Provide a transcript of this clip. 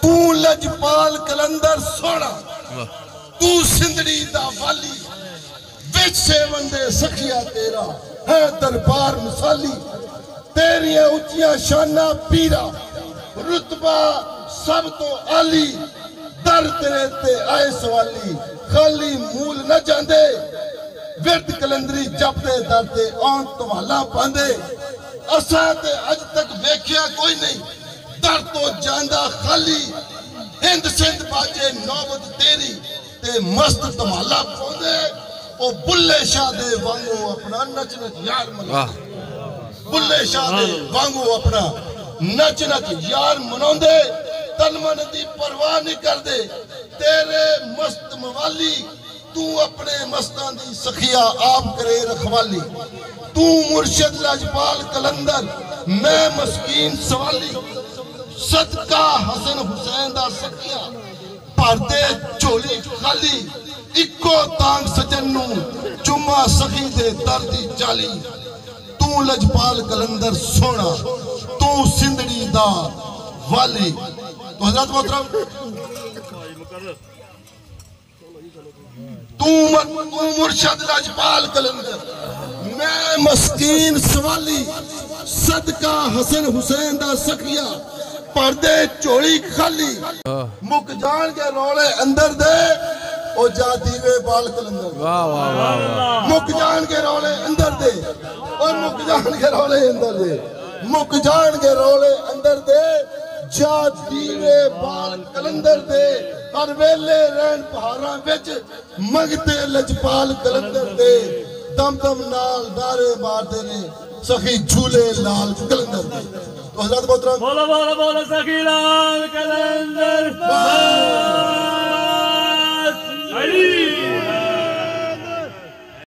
तू लजपाल कलंदर सोना तू सिंधड़ी दा वाली विच सेवन दे सखिया तेरा है दरबार मिसाली तेरिया उच्चिया शाना पीरा रुतबा सब तो आली दर तेरे ते आए सवाली खाली मूल न जांदे विरद कलंदरी जपदे दर ते आन तवाला पांदे असा ते अज तक वेख्या कोई नहीं दर तो जांदा खाली हिंद सिंध बाजे नौबत तेरी ते मस्त तवाला पांदे ओ बुल्ले शाह दे वांगू अपना नच नच यार मनांदे बुल्ले शाह दे वांगू अपना नच नच यार मनांदे तन मन दी परवाह नहीं करदे तेरे मस्त मवाली तू अपने मस्तां दी सखिया आप करे रखवाली तू मुर्शिद लजपाल कलंदर मैं मस्कीन सवाली सदका हसन हुसैन दा सखिया भरदे झोली खाली इको तांग सजन नू चुम्मा सखी दे दर दी चाली तू लजपाल कलंदर सोना तू सिंधड़ी दा वाली। तो हजरत मोहतरम तू मुर्शिद लजपाल कलंदर मैं मस्कीन सवाली सदका हसन हुसैन दा सखिया पर्दे झोली खाली मुक जान के रोले अंदर दे ओ जा दीवे बाल कलंदर वाह वाह वाह मुक जान के रोले अंदर दे और मुक जान के रोले अंदर दे मुक जान के रोले अंदर दे जा दीवे बाल कलंदर दे और वेले रहन पहाड़ा विच मंगते लजपाल कलंदर दे दम दम नाल नारे मारते ने सखी झूले लाल कलंदर दे। तो हज़रत मोहतरम बोलो बोलो बोलो सखी लाल कलंदर